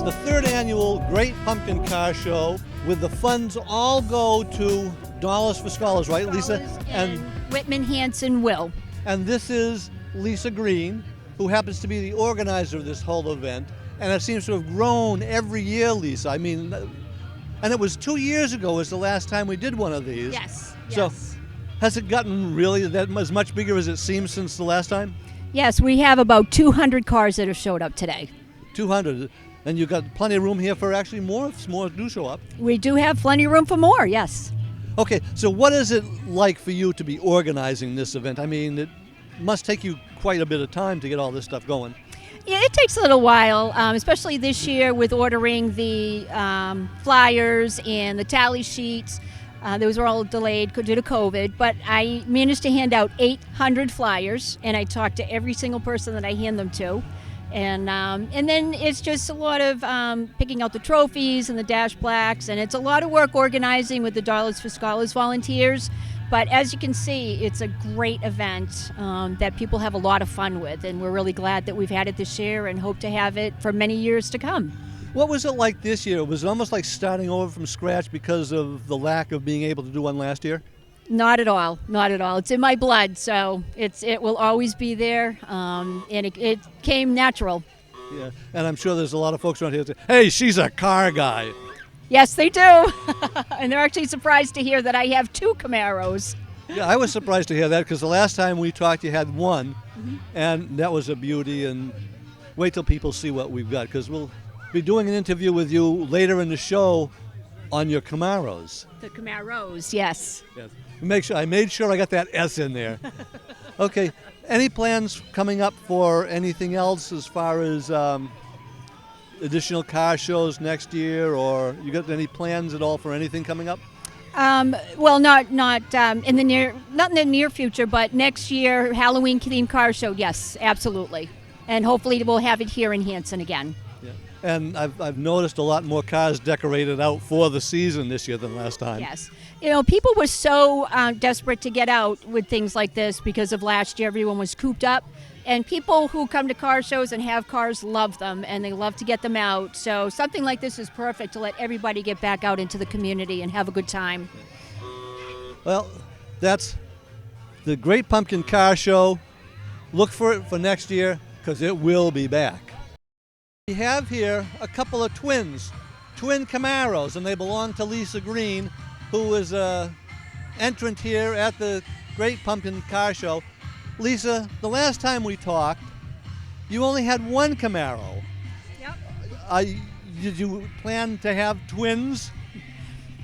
the third annual Great Pumpkin Car Show, with the funds all go to Dollars for Scholars, right, Lisa? And Whitman Hanson will. And this is Lisa Green, who happens to be the organizer of this whole event. And it seems to have grown every year, Lisa. I mean, and it was 2 years ago was the last time we did one of these. Yes. So has it gotten really that as much bigger as it seems since the last time? Yes, we have about 200 cars that have showed up today. 200. And you've got plenty of room here for actually more if more do show up. We do have plenty of room for more, yes. Okay, so what is it like for you to be organizing this event? I mean, it must take you quite a bit of time to get all this stuff going. Yeah, it takes a little while, especially this year with ordering the flyers and the tally sheets. Those were all delayed due to COVID, but I managed to hand out 800 flyers, and I talked to every single person that I hand them to. And then it's just a lot of picking out the trophies and the dash plaques, and it's a lot of work organizing with the Dollars for Scholars volunteers. But as you can see, it's a great event that people have a lot of fun with, and we're really glad that we've had it this year and hope to have it for many years to come. What was it like this year? Was it almost like starting over from scratch because of the lack of being able to do one last year? Not at all, not at all. It's in my blood, so it will always be there, and it came natural. Yeah, and I'm sure there's a lot of folks around here that say, hey, she's a car guy. Yes, they do. And they're actually surprised to hear that I have 2 Camaros. Yeah, I was surprised to hear that because the last time we talked you had one, and that was a beauty. And wait till people see what we've got, because we'll be doing an interview with you later in the show on your Camaros. The Camaros, yes. Yes. I made sure I got that S in there. Okay, any plans coming up for anything else as far as additional car shows next year, or you got any plans at all for anything coming up? Well, not in the near future, but next year Halloween themed car show. Yes, absolutely, and hopefully we'll have it here in Hanson again. Yeah. And I've noticed a lot more cars decorated out for the season this year than last time. Yes, you know, people were so desperate to get out with things like this because of last year. Everyone was cooped up. And people who come to car shows and have cars love them, and they love to get them out. So something like this is perfect to let everybody get back out into the community and have a good time. Well, that's the Great Pumpkin Car Show. Look for it for next year, because it will be back. We have here a couple of twin Camaros, and they belong to Lisa Green, who is an entrant here at the Great Pumpkin Car Show. Lisa, the last time we talked, you only had one Camaro. Yep. Did you plan to have twins?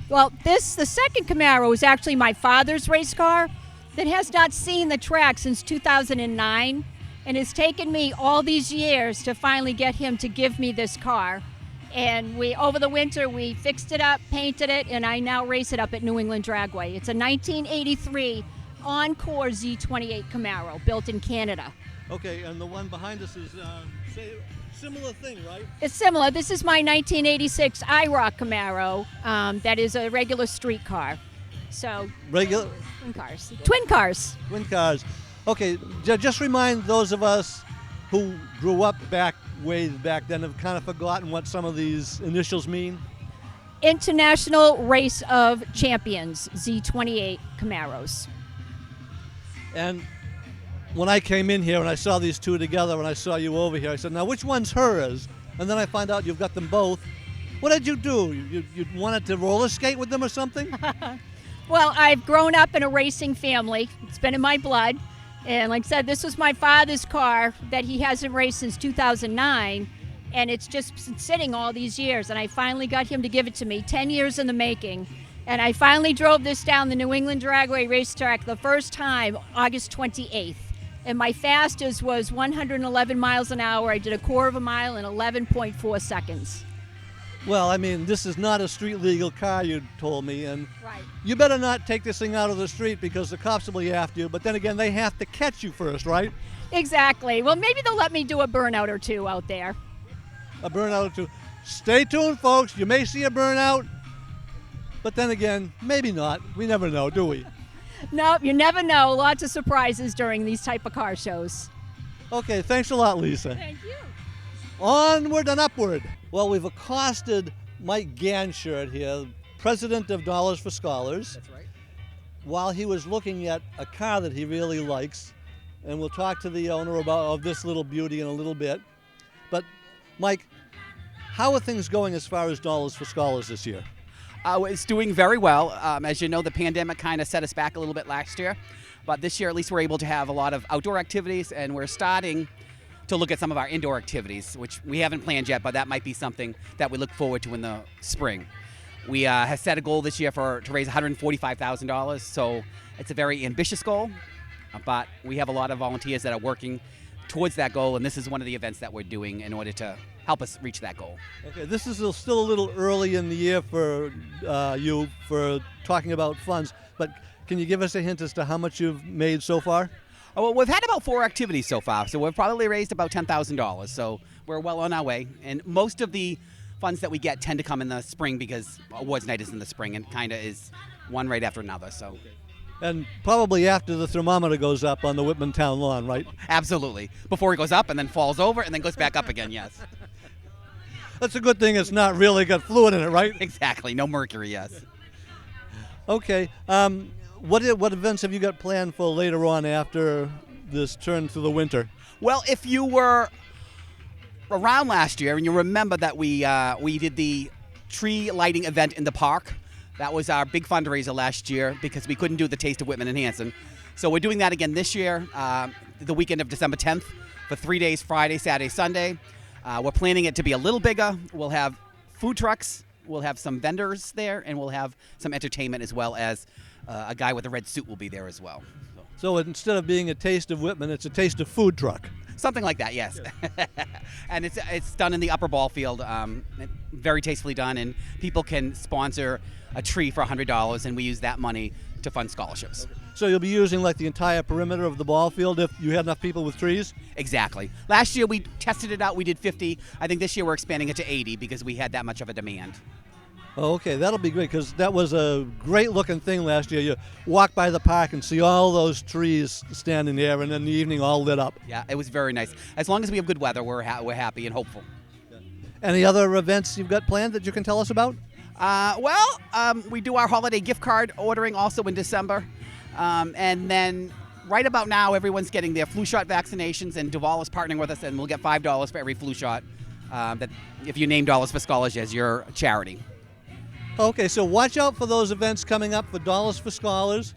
Well, the second Camaro is actually my father's race car that has not seen the track since 2009, and it's taken me all these years to finally get him to give me this car. And over the winter, we fixed it up, painted it, and I now race it up at New England Dragway. It's a 1983 Encore Z28 Camaro, built in Canada. Okay, and the one behind us is similar thing, right? It's similar. This is my 1986 IROC Camaro. That is a regular street car. So regular twin cars. Twin cars. Twin cars. Okay, just remind those of us who grew up way back then have kind of forgotten what some of these initials mean. International Race of Champions Z28 Camaros. And when I came in here and I saw these two together and I saw you over here, I said, now which one's hers? And then I find out you've got them both. What did you do? You wanted to roller skate with them or something? Well, I've grown up in a racing family. It's been in my blood. And like I said, this was my father's car that he hasn't raced since 2009. And it's just been sitting all these years. And I finally got him to give it to me, 10 years in the making. And I finally drove this down the New England Dragway racetrack the first time, August 28th. And my fastest was 111 miles an hour. I did a quarter of a mile in 11.4 seconds. Well, I mean, this is not a street legal car, you told me, and right. You better not take this thing out of the street because the cops will be after you. But then again, they have to catch you first, right? Exactly. Well, maybe they'll let me do a burnout or two out there. A burnout or two. Stay tuned, folks. You may see a burnout. But then again, maybe not. We never know, do we? No, you never know. Lots of surprises during these type of car shows. Okay, thanks a lot, Lisa. Thank you. Onward and upward. Well, we've accosted Mike Ganshirt here, president of Dollars for Scholars. That's right. While he was looking at a car that he really likes, and we'll talk to the owner of this little beauty in a little bit. But Mike, how are things going as far as Dollars for Scholars this year? It's doing very well. As you know, the pandemic kind of set us back a little bit last year, but this year at least we're able to have a lot of outdoor activities, and we're starting to look at some of our indoor activities, which we haven't planned yet, but that might be something that we look forward to in the spring. We have set a goal this year to raise $145,000, so it's a very ambitious goal, but we have a lot of volunteers that are working towards that goal, and this is one of the events that we're doing in order to help us reach that goal. Okay, this is still a little early in the year for you for talking about funds, but can you give us a hint as to how much you've made so far? Oh, well, we've had about 4 activities so far, so we've probably raised about $10,000, so we're well on our way, and most of the funds that we get tend to come in the spring because awards night is in the spring and kind of is one right after another. So, and probably after the thermometer goes up on the Whitman Town lawn, right? Absolutely. Before it goes up and then falls over and then goes back up again, yes. That's a good thing it's not really got fluid in it, right? Exactly. No mercury, yes. Okay. What events have you got planned for later on after this turn through the winter? Well, if you were around last year and you remember that we did the tree lighting event in the park, that was our big fundraiser last year because we couldn't do the Taste of Whitman in Hanson. So we're doing that again this year, the weekend of December 10th for 3 days, Friday, Saturday, Sunday. We're planning it to be a little bigger. We'll have food trucks, we'll have some vendors there, and we'll have some entertainment as well as a guy with a red suit will be there as well. So instead of being a Taste of Whitman, it's a Taste of Food Truck. Something like that, yes. And it's done in the upper ball field, very tastefully done, and people can sponsor a tree for $100, and we use that money to fund scholarships. So you'll be using like the entire perimeter of the ball field if you had enough people with trees? Exactly. Last year we tested it out, we did 50. I think this year we're expanding it to 80 because we had that much of a demand. Oh, okay, that'll be great because that was a great looking thing last year. You walk by the park and see all those trees standing there, and in the evening all lit up. Yeah, it was very nice. As long as we have good weather, we're happy and hopeful. Any other events you've got planned that you can tell us about? We do our holiday gift card ordering also in December. And then right about now, everyone's getting their flu shot vaccinations, and Duval is partnering with us, and we'll get $5 for every flu shot that if you name Dollars for Scholars as your charity. Okay, so watch out for those events coming up for Dollars for Scholars.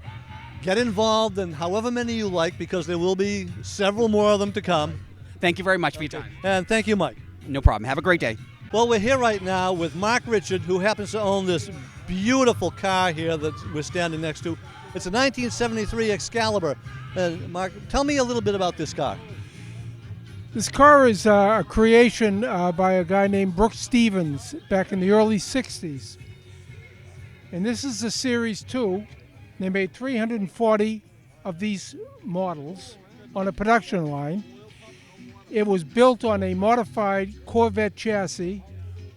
Get involved in however many you like because there will be several more of them to come. Thank you very much for your time. And thank you, Mike. No problem. Have a great day. Well, we're here right now with Mark Richard, who happens to own this beautiful car here that we're standing next to. It's a 1973 Excalibur. Mark, tell me a little bit about this car. This car is a creation by a guy named Brooks Stevens back in the early 60s. And this is the Series 2. They made 340 of these models on a production line. It was built on a modified Corvette chassis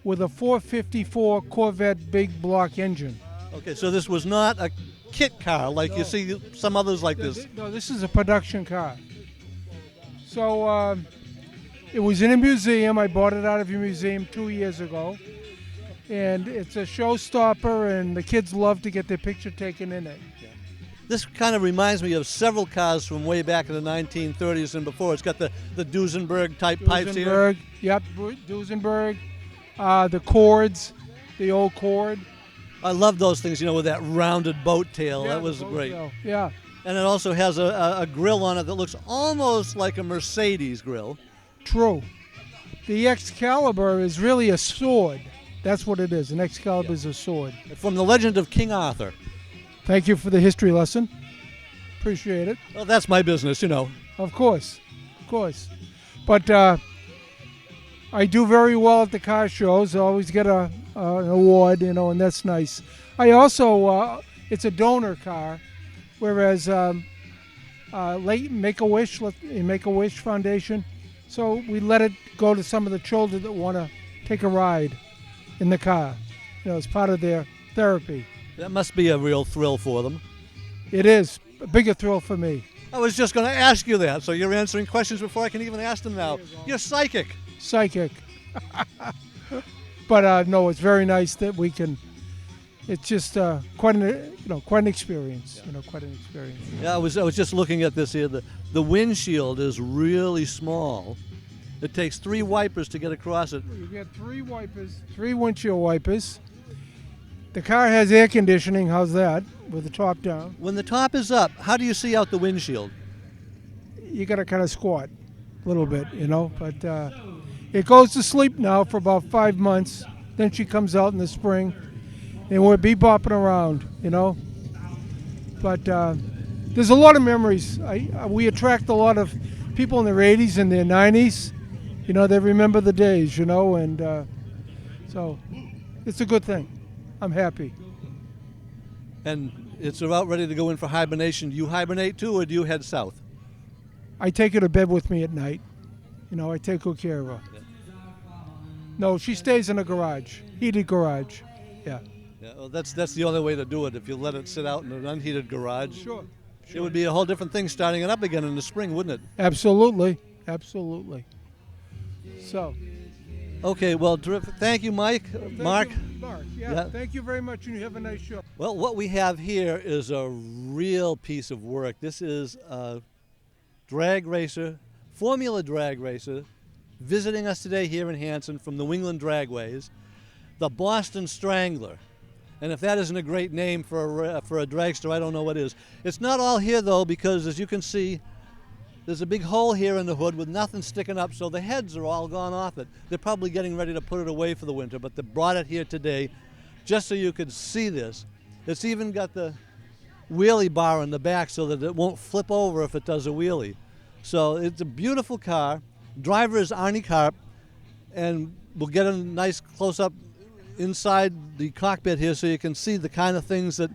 with a 454 Corvette big block engine. Okay, so this was not a kit car like you see some others like this. No, this is a production car. So it was in a museum. I bought it out of a museum 2 years ago. And it's a showstopper, and the kids love to get their picture taken in it. This kind of reminds me of several cars from way back in the 1930s and before. It's got the Duesenberg type pipes here. Yep, Duesenberg. The cords, the old cord. I love those things, with that rounded boat tail. Yeah, that was great. Tail. Yeah. And it also has a grill on it that looks almost like a Mercedes grill. True. The Excalibur is really a sword. That's what it is. An Excalibur is a sword. From the legend of King Arthur. Thank you for the history lesson. Appreciate it. Well, that's my business, Of course. But I do very well at the car shows. I always get an award, and that's nice. I also, it's a donor car, whereas Make-A-Wish Foundation, so we let it go to some of the children that want to take a ride in the car, as part of their therapy. That must be a real thrill for them. It is a bigger thrill for me. I was just going to ask you that, so you're answering questions before I can even ask them now. You're psychic. Psychic. But no, it's very nice that we can. It's just quite an experience. Quite an experience. Yeah, I was just looking at this here. The windshield is really small. It takes 3 wipers to get across it. You get 3 wipers, 3 windshield wipers. The car has air conditioning. How's that? With the top down. When the top is up, how do you see out the windshield? You got to kind of squat a little bit, But it goes to sleep now for about 5 months. Then she comes out in the spring, and we'll be bopping around, But there's a lot of memories. We attract a lot of people in their 80s and their 90s. They remember the days, and so it's a good thing. I'm happy. And it's about ready to go in for hibernation. Do you hibernate too, or do you head south? I take her to bed with me at night. I take good care of her. Yeah. No, she stays in a garage, heated garage. Yeah. Yeah, well, that's the only way to do it. If you let it sit out in an unheated garage, Sure. it would be a whole different thing starting it up again in the spring, wouldn't it? Absolutely. So. Okay, well, terrific. Thank you, Mike. Mark. Mark, Yeah. Thank you very much, and you have a nice show. Well, what we have here is a real piece of work. This is a drag racer, Formula drag racer, visiting us today here in Hanson from New England Dragways, the Boston Strangler. And if that isn't a great name for a dragster, I don't know what is. It's not all here, though, because as you can see, there's a big hole here in the hood with nothing sticking up, so the heads are all gone off it. They're probably getting ready to put it away for the winter, but they brought it here today just so you could see this. It's even got the wheelie bar in the back so that it won't flip over if it does a wheelie. So it's a beautiful car. Driver is Arnie Karp, and we'll get a nice close-up inside the cockpit here so you can see the kind of things that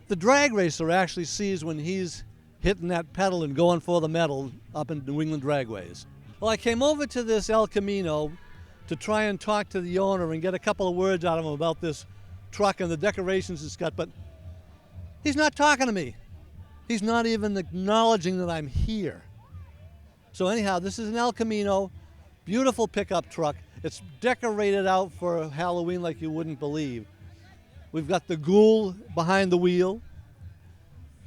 the drag racer actually sees when he's hitting that pedal and going for the metal up in New England Dragways. Well, I came over to this El Camino to try and talk to the owner and get a couple of words out of him about this truck and the decorations it's got, but he's not talking to me. He's not even acknowledging that I'm here. So anyhow, this is an El Camino, beautiful pickup truck. It's decorated out for Halloween like you wouldn't believe. We've got the ghoul behind the wheel.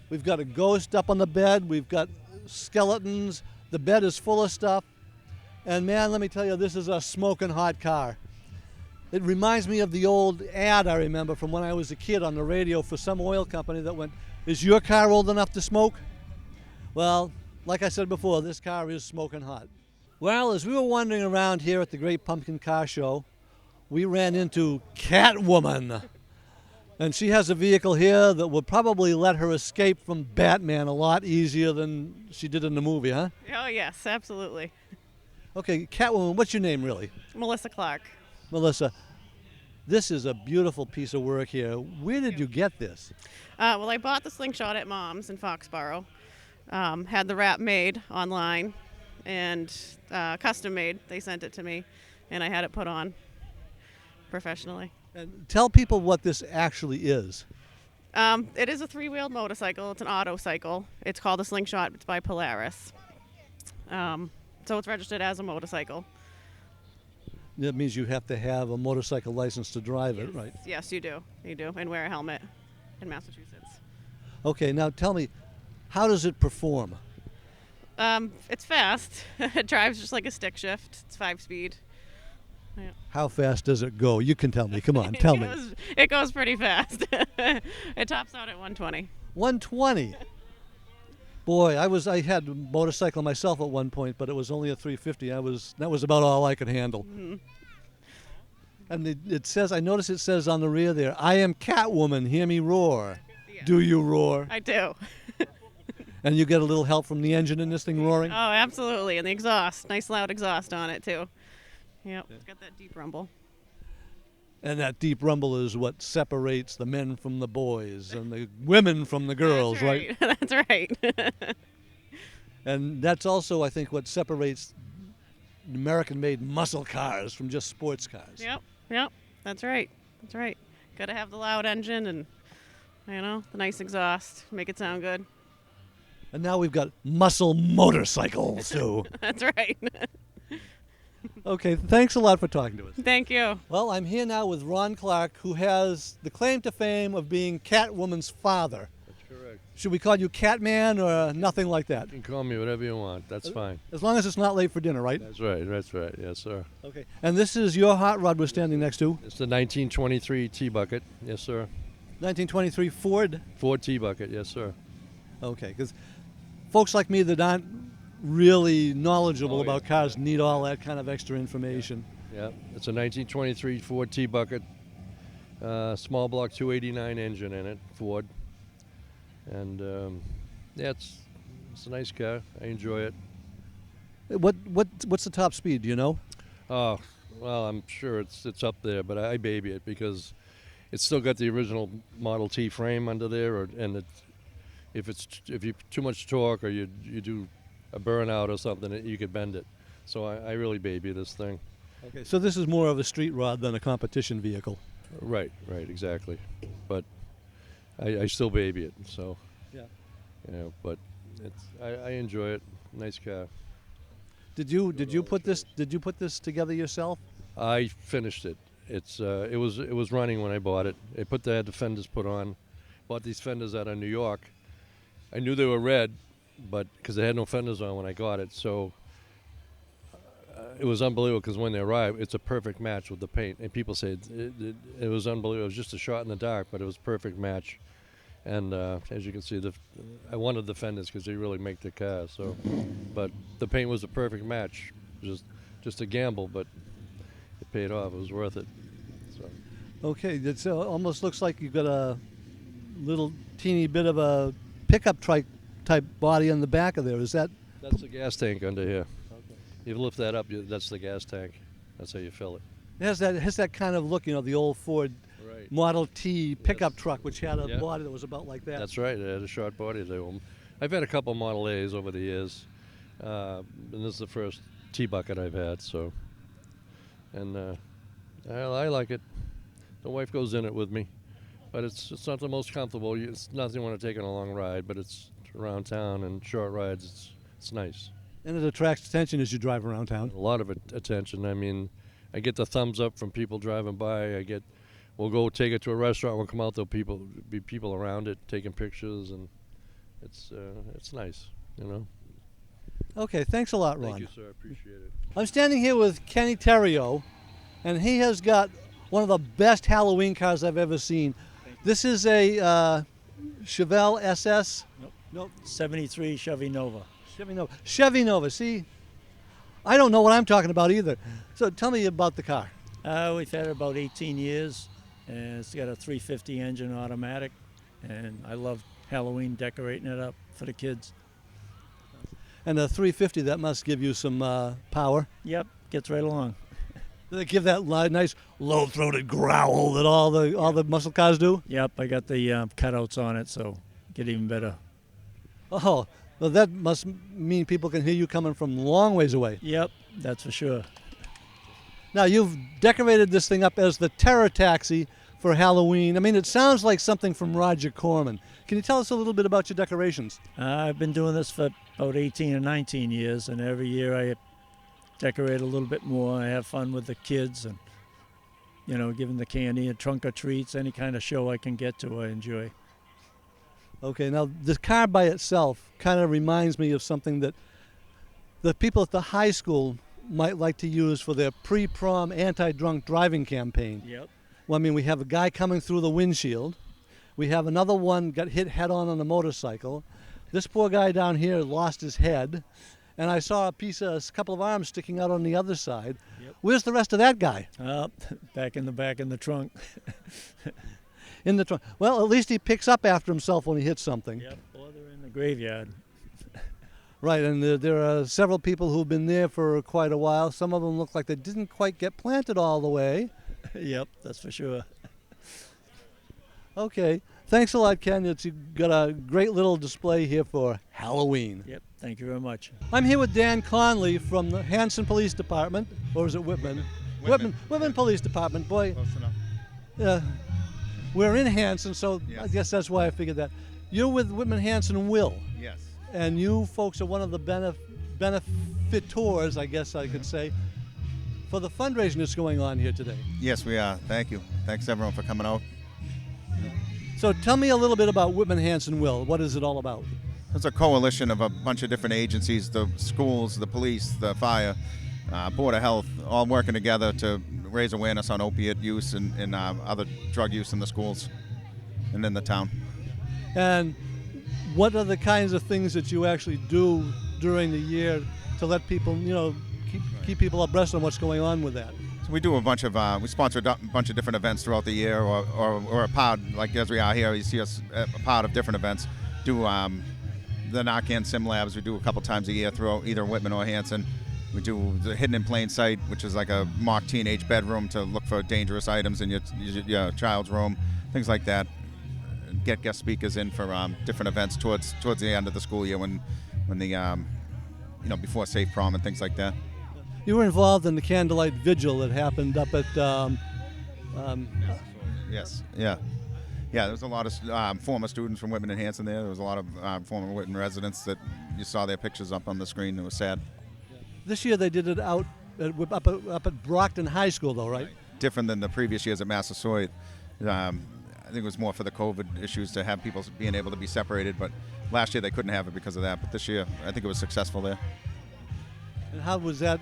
We've got a ghost up on the bed. We've got skeletons. The bed is full of stuff. And man, let me tell you, this is a smoking hot car. It reminds me of the old ad I remember from when I was a kid on the radio for some oil company that went, "Is your car old enough to smoke?" Well, like I said before, this car is smoking hot. Well, as we were wandering around here at the Great Pumpkin Car Show, we ran into Catwoman. And she has a vehicle here that will probably let her escape from Batman a lot easier than she did in the movie, huh? Oh, yes, absolutely. Okay, Catwoman, what's your name really? Melissa Clark. Melissa, this is a beautiful piece of work here. Where did you get this? Well, I bought the slingshot at Mom's in Foxborough. Had the wrap made online and custom made. They sent it to me, and I had it put on professionally. And tell people what this actually is. It is a 3-wheeled motorcycle. It's an auto cycle. It's called a slingshot. It's by Polaris. So it's registered as a motorcycle. That means you have to have a motorcycle license to drive it, right? Yes, you do. You do. And wear a helmet in Massachusetts. Okay, now tell me, how does it perform? It's fast. It drives just like a stick shift. It's 5-speed. Yeah. How fast does it go? You can tell me. Come on, tell me. It goes pretty fast. It tops out at 120. 120. Boy, I had a motorcycle myself at one point, but it was only a 350. That was about all I could handle. Mm-hmm. And it says, I notice it says on the rear there, "I am Catwoman, hear me roar." Yeah. Do you roar? I do. And you get a little help from the engine in this thing roaring? Oh, absolutely. And the exhaust. Nice loud exhaust on it, too. Yep. It's got that deep rumble. And that deep rumble is what separates the men from the boys and the women from the girls, right? That's right. And that's also, I think, what separates American-made muscle cars from just sports cars. Yep. That's right. Got to have the loud engine and, the nice exhaust. Make it sound good. And now we've got muscle motorcycles, too. That's right. Okay, thanks a lot for talking to us. Thank you. Well, I'm here now with Ron Clark, who has the claim to fame of being Catwoman's father. That's correct. Should we call you Catman or nothing like that? You can call me whatever you want. That's fine. As long as it's not late for dinner, right? That's right. That's right. Yes, sir. Okay. And this is your hot rod we're standing next to? It's the 1923 T-Bucket. Yes, sir. 1923 Ford? Ford T-Bucket. Yes, sir. Okay, because folks like me that aren't really knowledgeable about cars need all that kind of extra information. Yeah. It's a 1923 Ford T-Bucket. Small block 289 engine in it, Ford. And yeah, it's a nice car. I enjoy it. What's the top speed? Do you know? Oh, well, I'm sure it's up there, but I baby it because it's still got the original Model T frame under there, if you too much torque or you do a burnout or something, you could bend it. So I really baby this thing. Okay, so this is more of a street rod than a competition vehicle. Right, exactly. But I still baby it. So yeah, but I enjoy it. Nice car. Did you put this together yourself? I finished it. It was running when I bought it. They had the fenders put on. Bought these fenders out of New York. I knew they were red, but because they had no fenders on when I got it, so it was unbelievable. Because when they arrived, it's a perfect match with the paint, and people say it was unbelievable. It was just a shot in the dark, but it was a perfect match. And as you can see, I wanted the fenders because they really make the car. So, but the paint was a perfect match. Just a gamble, but it paid off. It was worth it. So. Okay, it almost looks like you've got a little teeny bit of a pickup type body on the back of there. Is that? That's the gas tank under here. Okay. You lift that up, that's the gas tank. That's how you fill it. It has that kind of look, the old Ford Model T pickup truck, which had a body that was about like that. That's right. It had a short body. I've had a couple Model A's over the years, and this is the first T-Bucket I've had. So, and I like it. The wife goes in it with me. But it's not the most comfortable. It's nothing you want to take on a long ride, but it's around town and short rides. It's nice. And it attracts attention as you drive around town. A lot of attention. I mean, I get the thumbs up from people driving by. We'll go take it to a restaurant. We'll come out. There'll be people around it taking pictures, and it's nice. Okay, thanks a lot, Ron. Thank you, sir. I appreciate it. I'm standing here with Kenny Terrio, and he has got one of the best Halloween cars I've ever seen. This is a Chevelle SS? Nope. 73 Chevy Nova. Chevy Nova. See, I don't know what I'm talking about either. So tell me about the car. We've had it about 18 years, and it's got a 350 engine automatic, and I love Halloween decorating it up for the kids. And a 350, that must give you some power. Yep, gets right along. Do they give that nice low-throated growl that all the muscle cars do? Yep, I got the cutouts on it, so get even better. Oh, well, that must mean people can hear you coming from long ways away. Yep, that's for sure. Now, you've decorated this thing up as the Terror Taxi for Halloween. I mean, it sounds like something from Roger Corman. Can you tell us a little bit about your decorations? I've been doing this for about 18 or 19 years, and every year I decorate a little bit more. I have fun with the kids and, give them the candy, a trunk of treats, any kind of show I can get to, I enjoy. Okay, now this car by itself kind of reminds me of something that the people at the high school might like to use for their pre-prom anti-drunk driving campaign. Yep. Well, I mean, we have a guy coming through the windshield. We have another one got hit head-on a motorcycle. This poor guy down here lost his head. And I saw a couple of arms sticking out on the other side. Yep. Where's the rest of that guy? Back in the trunk. In the trunk. Well, at least he picks up after himself when he hits something. Yep, or they're in the graveyard. Right, and there are several people who've been there for quite a while. Some of them look like they didn't quite get planted all the way. Yep, that's for sure. Okay, thanks a lot, Ken. You've got a great little display here for Halloween. Yep, thank you very much. I'm here with Dan Conley from the Hanson Police Department, or is it Whitman? Whitman Police Department. Boy, close enough. We're in Hanson, so Yes. I guess that's why I figured that. You're with Whitman Hanson Will. Yes. and you folks are one of the benefitors, I guess I could say, for the fundraising that's going on here today. Yes, we are. Thank you. Thanks everyone for coming out. So tell me a little bit about Whitman Hanson Will. What is it all about? It's a coalition of a bunch of different agencies, the schools, the police, the fire, Board of Health, all working together to raise awareness on opiate use and other drug use in the schools and in the town. And what are the kinds of things that you actually do during the year to let people, keep people abreast on what's going on with that? So we do a bunch of, we sponsor a bunch of different events throughout the year, or a part, like as we are here, you see us a part of different events. Do the Narcan Sim Labs, we do a couple times a year throughout either Whitman or Hanson. We do the Hidden in Plain Sight, which is like a mock teenage bedroom to look for dangerous items in your child's room, things like that. Get guest speakers in for different events towards the end of the school year when the before Safe Prom and things like that. You were involved in the candlelight vigil that happened up at. Yes, yeah. Yeah, there was a lot of former students from Whitman and Hanson there. There was a lot of former Whitman residents that you saw their pictures up on the screen. It was sad. This year they did it up at Brockton High School, though, right? Different than the previous years at Massasoit. I think it was more for the COVID issues to have people being able to be separated, but last year they couldn't have it because of that. But this year, I think it was successful there. And how was that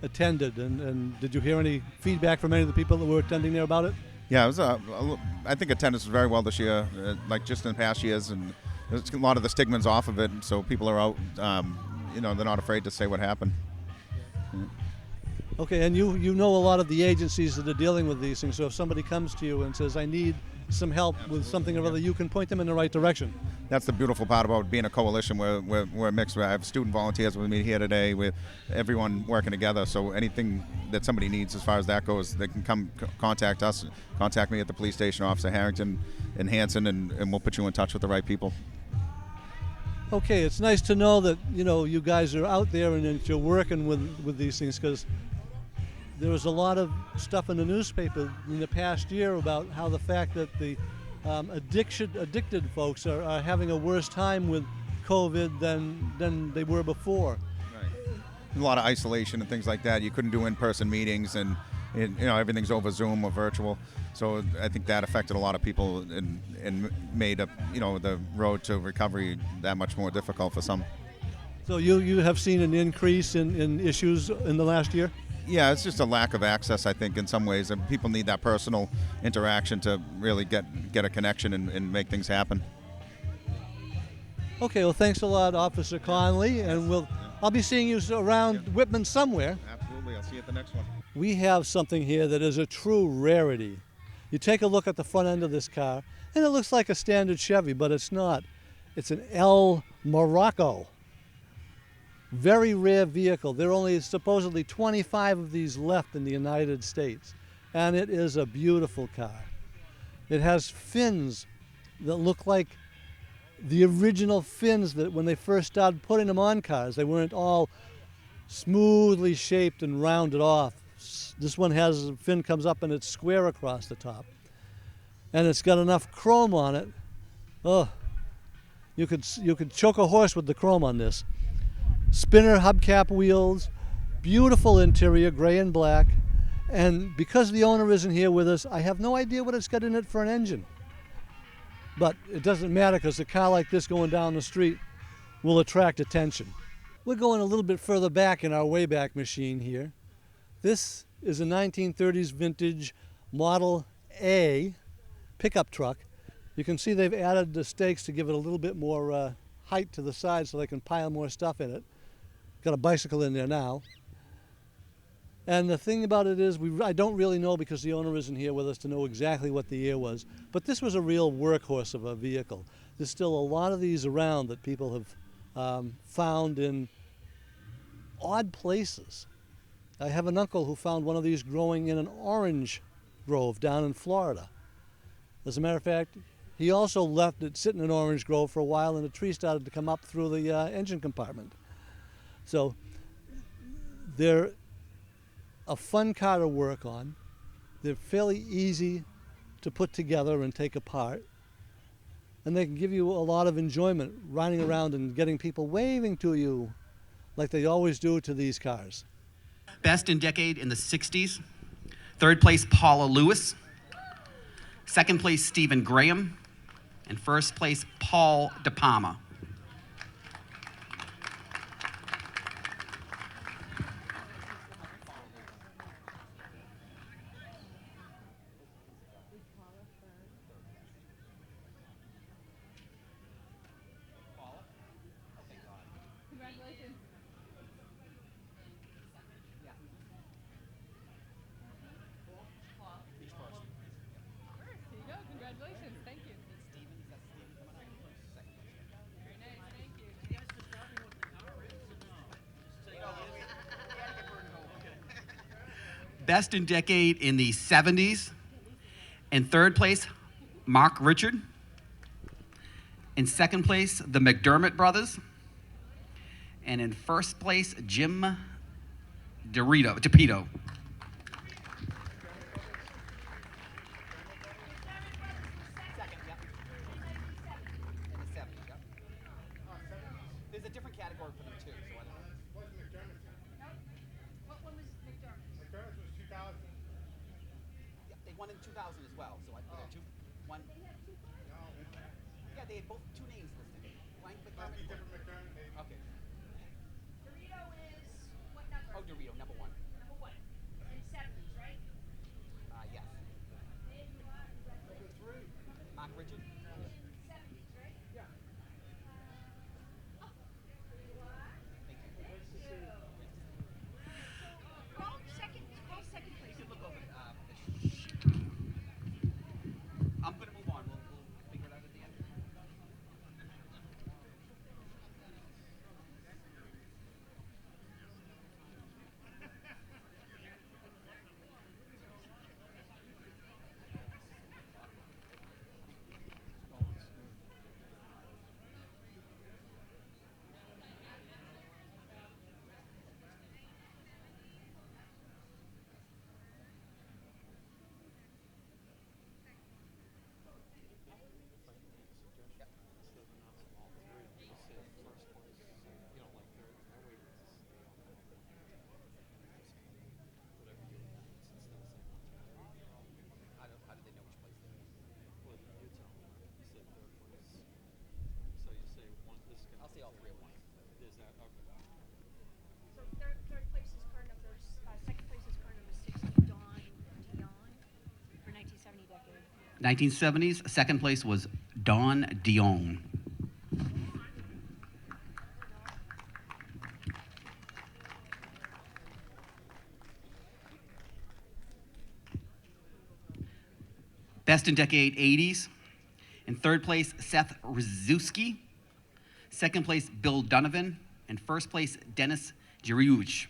attended? And did you hear any feedback from any of the people that were attending there about it? Yeah, it was. I think attendance was very well this year, like just in past years, and there's a lot of the stigma's off of it, so people are out. They're not afraid to say what happened. Okay, and you know a lot of the agencies that are dealing with these things. So if somebody comes to you and says, "I need some help with something or other," you can point them in the right direction. That's the beautiful part about being a coalition. We're mixed. I have student volunteers with me here today, with everyone working together. So anything that somebody needs as far as that goes, they can come contact us, contact me at the police station, Officer Harrington and Hanson, and we'll put you in touch with the right people. Okay, it's nice to know that you guys are out there and that you're working with these things, because there was a lot of stuff in the newspaper in the past year about how the fact that the addicted folks are having a worse time with COVID than they were before. Right. A lot of isolation and things like that. You couldn't do in-person meetings, and everything's over Zoom or virtual. So I think that affected a lot of people and made the road to recovery that much more difficult for some. So you have seen an increase in issues in the last year? Yeah, it's just a lack of access, I think, in some ways, and people need that personal interaction to really get a connection and make things happen. Okay, well, thanks a lot, Officer Conley, and I'll be seeing you around Whitman somewhere. Absolutely, I'll see you at the next one. We have something here that is a true rarity. You take a look at the front end of this car, and it looks like a standard Chevy, but it's not. It's an El Morocco. Very rare vehicle. There are only supposedly 25 of these left in the United States, and it is a beautiful car. It has fins that look like the original fins that when they first started putting them on cars. They weren't all smoothly shaped and rounded off. This one has a fin comes up and it's square across the top, and it's got enough chrome on it. Oh, you could choke a horse with the chrome on this. Spinner hubcap wheels, beautiful interior, gray and black, and because the owner isn't here with us, I have no idea what it's got in it for an engine. But it doesn't matter, because a car like this going down the street will attract attention. We're going a little bit further back in our Wayback Machine here. This is a 1930s vintage Model A pickup truck. You can see they've added the stakes to give it a little bit more height to the side so they can pile more stuff in it. Got a bicycle in there now. And the thing about it is, I don't really know, because the owner isn't here with us, to know exactly what the year was. But this was a real workhorse of a vehicle. There's still a lot of these around that people have found in odd places. I have an uncle who found one of these growing in an orange grove down in Florida. As a matter of fact, he also left it sit in an orange grove for a while, and a tree started to come up through the engine compartment. So they're a fun car to work on. They're fairly easy to put together and take apart. and they can give you a lot of enjoyment riding around and getting people waving to you like they always do to these cars. Best in decade in the 60s. Third place, Paula Lewis. Second place, Stephen Graham. And first place, Paul De Palma. Best in decade in the 70s. In third place, Mark Richard. In second place, the McDermott brothers. And in first place, Jim DePito. Second, yep. In the 70s, yep. There's a different category for them too, so I don't know. What one was McDermott? McDermott was 2000. Yeah, they won in 2000 as well, so I put two. One. They had two cars. Yeah, they had both two names listed. Blank McDermott. Different McDermott, maybe. Okay. Dorito is what number? Oh, Dorito, number one. Number one. In 70s, right? Yes. There you are. Number 3. Mark Richard. In 70s, right? Yeah. Oh, there you are. Thank you. Thank you. Roll second place. Look over I'm going to move on. We'll figure it out at the end. How did they know which place they were? I'll say all three at once. So third place is car number, second place is car number 60, Dawn Dion, for 1970 decade. 1970s, second place was Don Dion. Best in decade 80s. In third place, Seth Rzuski. Second place, Bill Donovan. And first place, Dennis Girouge.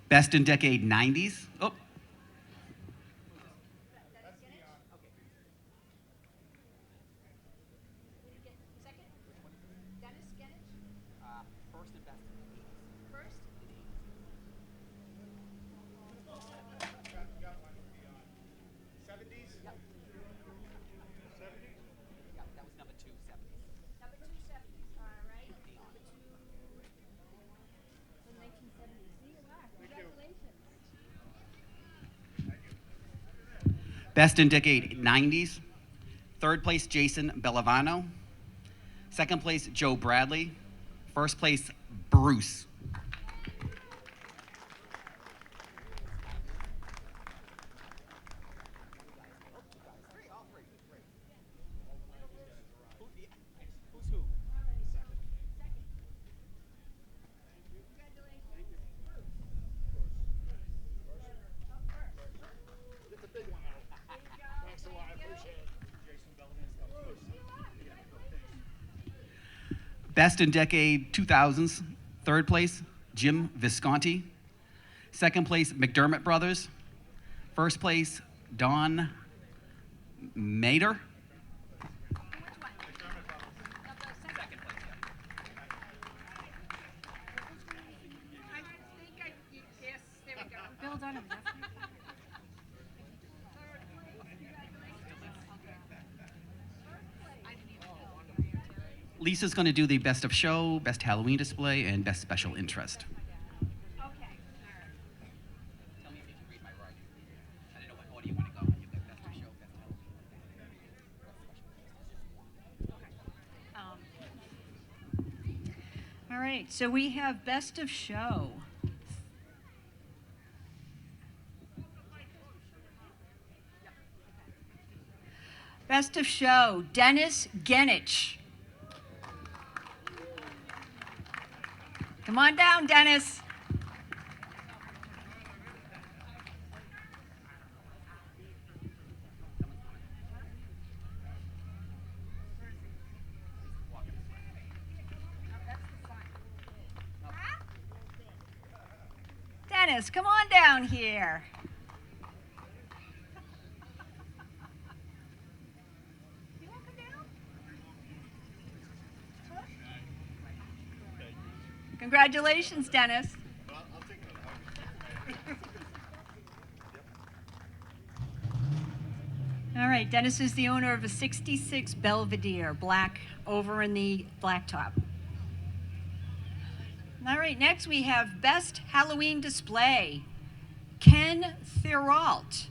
Best in decade 90s. Oh. Second? Dennis Genich? First and best. First? Got one. 70s? Yep. 70s? Yeah, that was number 2, 70s. Number 270s, all right. Number 2 in 1970s. See, wow, congratulations. Best in decade 90s. Third place, Jason Bellavano. Second place, Joe Bradley. First place, Bruce. Who's who? Best in decade 2000s. Third place, Jim Visconti. Second place, McDermott brothers. First place, Don Mader. Which one? Number second? Lisa's going to do the best of show, best Halloween display, and best special interest. All right, so we have best of show. Best of show, Dennis Genich. Come on down, Dennis. Dennis, come on down here. You want to come down? Congratulations, Dennis. All right, Dennis is the owner of a 66 Belvedere, black, over in the blacktop. All right, next we have Best Halloween Display, Ken Therault.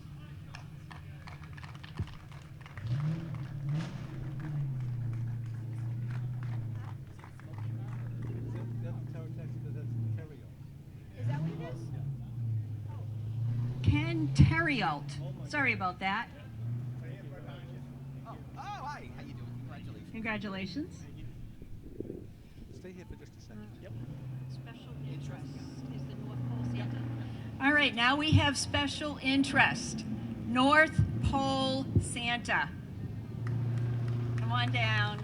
Is that what it is? Ken Terrio. Sorry about that. Oh, hi. How you doing? Congratulations. Congratulations. Stay here for just a second. Yep. Special interest is the North Pole Santa. All right, now we have special interest, North Pole Santa. Come on down.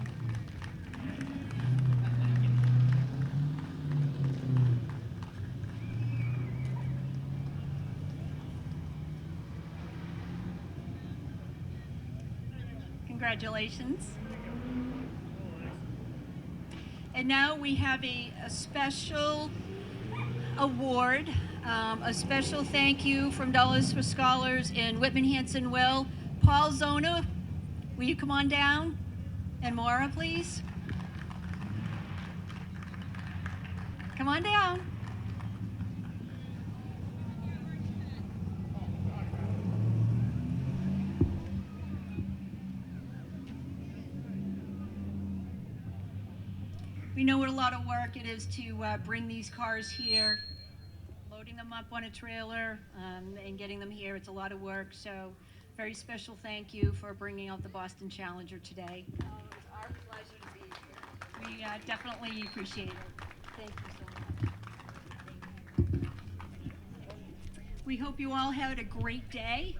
Congratulations. And now we have a special award, a special thank you from Dollars for Scholars in Whitman Hanson Will. Paul Zona, will you come on down? And Maura, please. Come on down. We know what a lot of work it is to bring these cars here, loading them up on a trailer and getting them here. It's a lot of work, so very special thank you for bringing out the Boston Challenger today. It was our pleasure to be here. We definitely appreciate it. Thank you so much. We hope you all had a great day.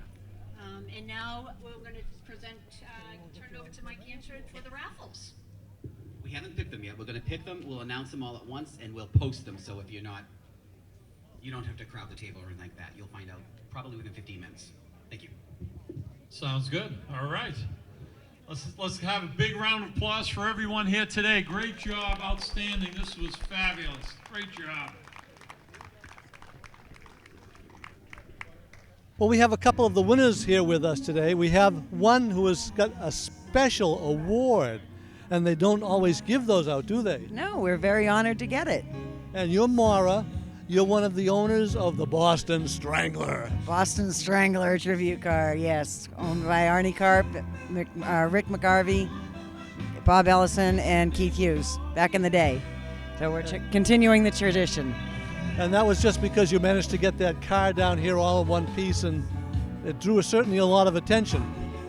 And now we're going to turn it over to Mike Ansher for the raffles. We haven't picked them yet. We're going to pick them. We'll announce them all at once, and we'll post them. So if you're not, you don't have to crowd the table or anything like that. You'll find out probably within 15 minutes. Thank you. Sounds good. All right. Let's have a big round of applause for everyone here today. Great job. Outstanding. This was fabulous. Great job. Well, we have a couple of the winners here with us today. We have one who has got a special award, and they don't always give those out, do they? No, we're very honored to get it. And you're Maura. You're one of the owners of the Boston Strangler. Boston Strangler tribute car, yes. Owned by Arnie Karp, Rick McGarvey, Bob Ellison, and Keith Hughes back in the day. So we're continuing the tradition. And that was just because you managed to get that car down here all in one piece, and it drew certainly a lot of attention.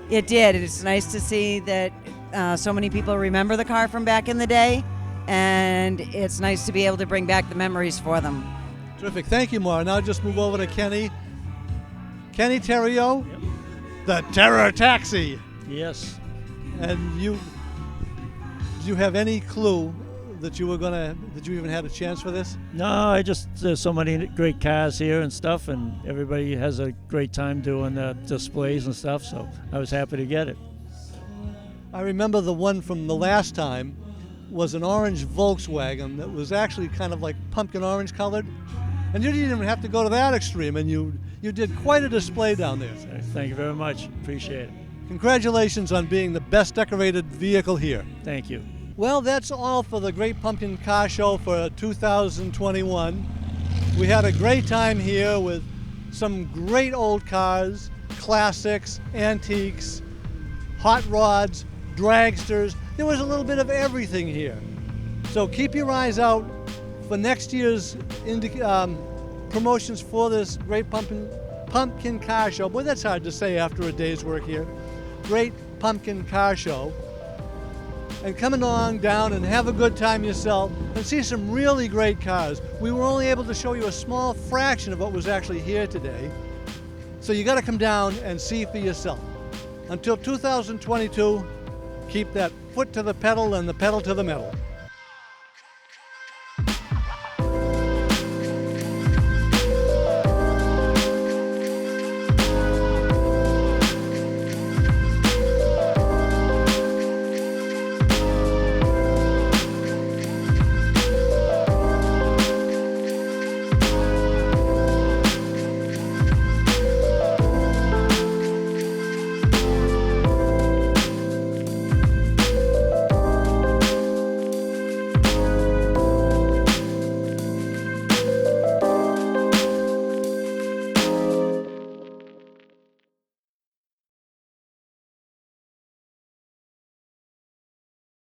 It did. It's nice to see that so many people remember the car from back in the day, and it's nice to be able to bring back the memories for them. Terrific. Thank you, Maura. Now just move over to Kenny. Kenny Terrio, Yep. the Terror Taxi. Yes. And did you have any clue that you even had a chance for this? No, there's so many great cars here and stuff, and everybody has a great time doing the displays and stuff, so I was happy to get it. I remember the one from the last time was an orange Volkswagen that was actually kind of like pumpkin orange colored. And you didn't even have to go to that extreme, and you did quite a display down there. Thank you very much. Appreciate it. Congratulations on being the best decorated vehicle here. Thank you. Well, that's all for the Great Pumpkin Car Show for 2021. We had a great time here with some great old cars, classics, antiques, hot rods, dragsters. There was a little bit of everything here. So keep your eyes out for next year's promotions for this Great Pumpkin Car Show. Boy, that's hard to say after a day's work here. Great Pumpkin Car Show. And come along down and have a good time yourself and see some really great cars. We were only able to show you a small fraction of what was actually here today. So you got to come down and see for yourself. Until 2022, keep that foot to the pedal and the pedal to the metal.